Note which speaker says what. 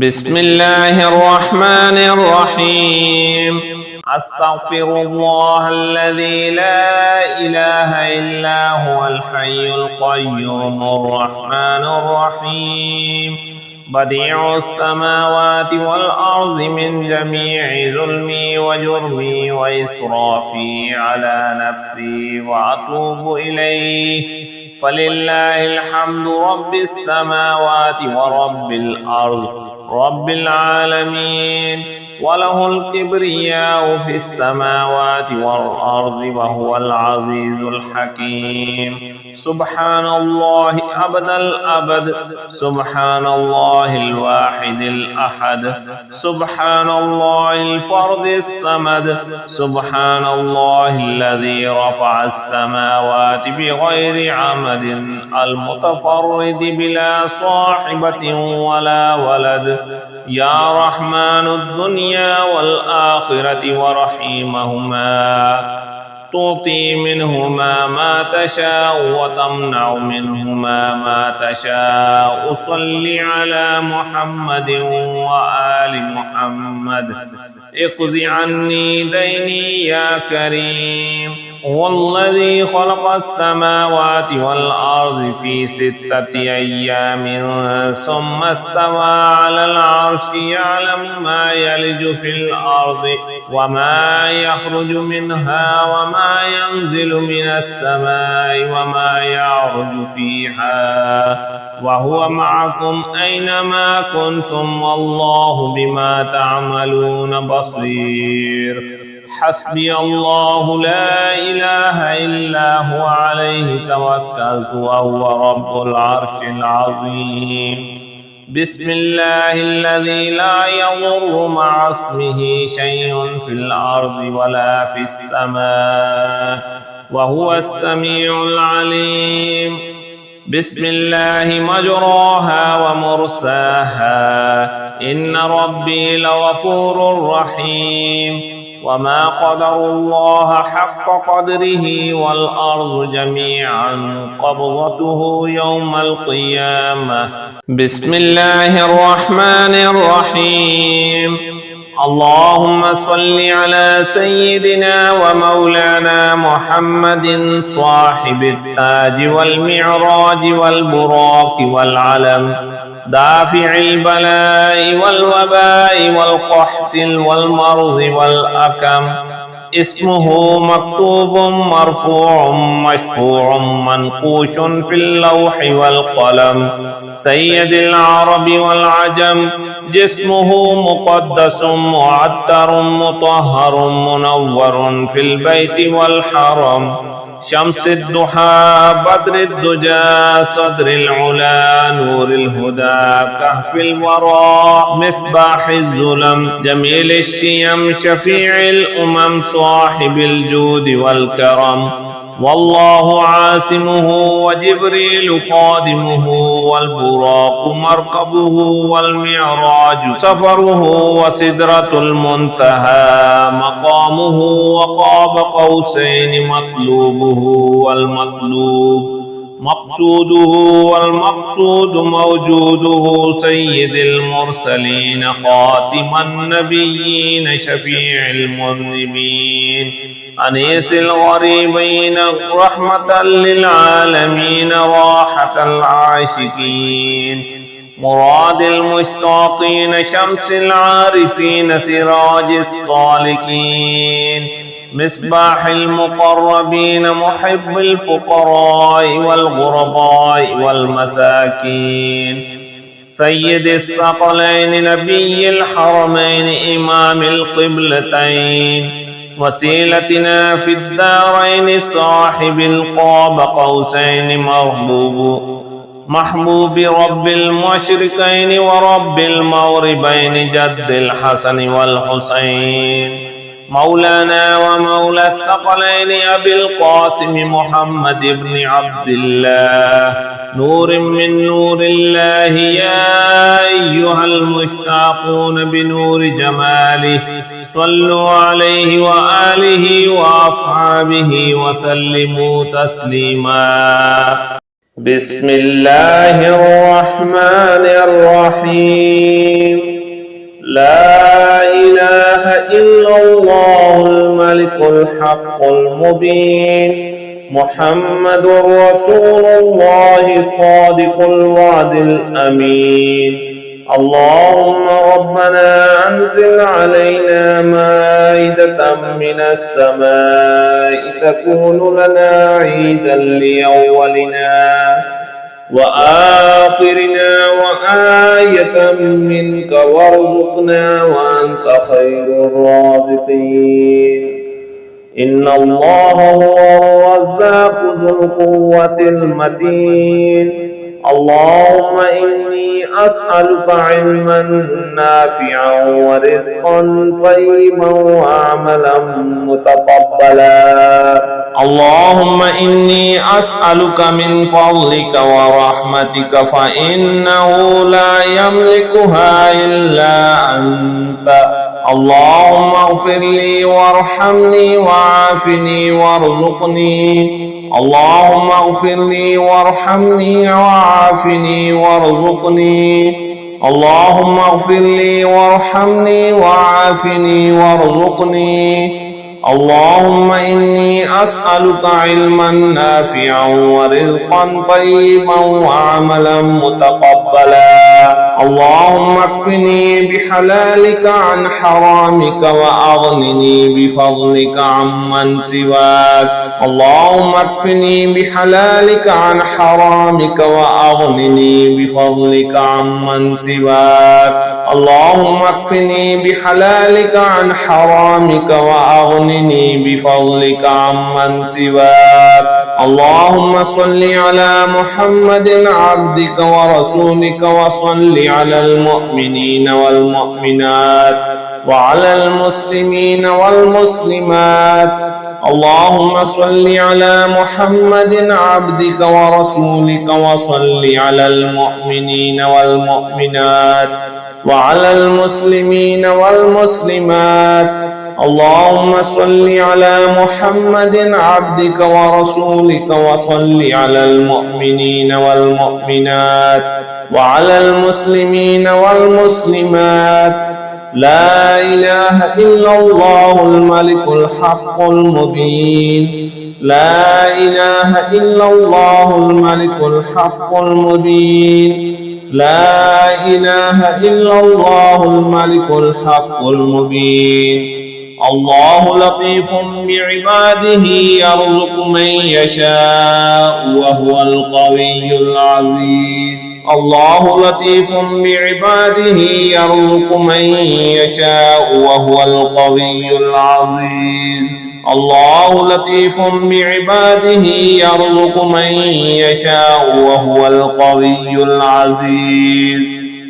Speaker 1: بسم الله الرحمن الرحيم. أستغفر الله الذي لا إله إلا هو الحي القيوم الرحمن الرحيم بديع السماوات والأرض من جميع ظلمي وجرمي وإسرافي على نفسي وأتوب إليه فلله الحمد رب السماوات ورب الأرض رب العالمين وله الكبرياء في السماوات والأرض وهو العزيز الحكيم. سبحان الله أبد الأبد، سبحان الله الواحد الأحد، سبحان الله الفرد الصمد، سبحان الله الذي رفع السماوات بغير عمد المتفرد بلا صاحبة ولا ولد. يا رحمن الدنيا والآخرة ورحيمهما، تعطي منهما ما تشاء وتمنع منهما ما تشاء. صل على محمد وآل محمد. اقض عني ديني يا كريم. هو الذي خلق السماوات والأرض في 6 أيام ثم استوى على العرش، يعلم ما يلج في الأرض وما يخرج منها وما ينزل من السماء وما يعرج فيها، وهو معكم أينما كنتم والله بما تعملون بصير. حسبي الله لا إله إلا هو عليه توكلت وهو رب العرش العظيم. بسم الله الذي لا يضر مع اسمه شيء في الأرض ولا في السماء وهو السميع العليم. بسم الله مجراها ومرساها، إن ربي لغفور رحيم. وما قدر الله حق قدره والأرض جميعا قبضته يوم القيامة. بسم الله الرحمن الرحيم. اللهم صل على سيدنا ومولانا محمد صاحب التاج والمعراج والبراق والعلم، دافع البلاء والوباء والقحط والمرض والأكم. اسمه مكتوب مرفوع مشفوع منقوش في اللوح والقلم، سيد العرب والعجم. جسمه مقدس معطر مطهر منور في البيت والحرم، شمس الضحى بدر الدجى صدر العلا نور الهدى كهف الورى مصباح الظلم، جميل الشيم شفيع الأمم صاحب الجود والكرم. والله عاصمه وجبريل خادمه والبراق مركبه والمعراج سفره وسدرة المنتهى مقامه، وقاب قوسين مطلوبه والمطلوب مقصوده والمقصود موجوده. سيد المرسلين خاتم النبيين شفيع المذنبين، أنيس الغريبين رحمة للعالمين راحة العاشقين، مراد المشتاقين شمس العارفين سراج الصالكين، مصباح المقربين محب الفقراء والغرباء والمساكين، سيد الثقلين نبي الحرمين إمام القبلتين، وسيلتنا في الدارين صاحب القاب قوسين محبوب رب المشرقين ورب المغربين جد الحسن والحسين، مولانا ومولى الثقلين أبي القاسم محمد بن عبد الله، نور من نور الله. يا أيها المشتاقون بنور جماله صلوا عليه وآله وأصحابه وسلموا تسليما. بسم الله الرحمن الرحيم. لا إله إلا الله الملك الحق المبين. محمد رسول الله صادق الوعد الأمين. اللهم ربنا أنزل علينا مائدة من السماء تكون لنا عيدا لأولنا وآخرنا وآية منك وارزقنا وأنت خير الرازقين. إن الله هو الرزاق ذو القوة المتين. اللهم إني أسألك علما نافعا ورزقا طيبا وعملا متقبلا. اللهم إني أسألك من فضلك ورحمتك فإنه لا يملكها إلا أنت. اللهم اغفر لي وارحمني وعافني وارزقني. اللهم اغفر لي وارحمني وعافني وارزقني. اللهم اغفر لي وارحمني وعافني وارزقني. اللهم إني أسألك علما نافعا ورزقا طيبا وعملا متقبلا. اللهم اكفني بحلالك عن حرامك وأغنني بفضلك عمن سواك. اللهم اكفني بحلالك عن حرامك وأغنني بفضلك عمن سواك. اللهم اكفني بحلالك عن حرامك وأغنني بفضلك عمن سواك. اللهم صل على محمد عبدك ورسولك وصل على المؤمنين والمؤمنات وعلى المسلمين والمسلمات. اللهم صل على محمد عبدك ورسولك وصل على المؤمنين والمؤمنات وعلى المسلمين والمسلمات. اللهم صل على محمد عبدك ورسولك وصل على المؤمنين والمؤمنات وعلى المسلمين والمسلمات. لا إله إلا الله الملك الحق المبين. لا إله إلا الله الملك الحق المبين. لا إله إلا الله الملك الحق المبين. الله لطيف بعباده يرزق من يشاء وهو القوي العزيز. الله لطيف بعباده يرزق من يشاء وهو القوي العزيز. الله لطيف بعباده يرزق من يشاء وهو القوي العزيز.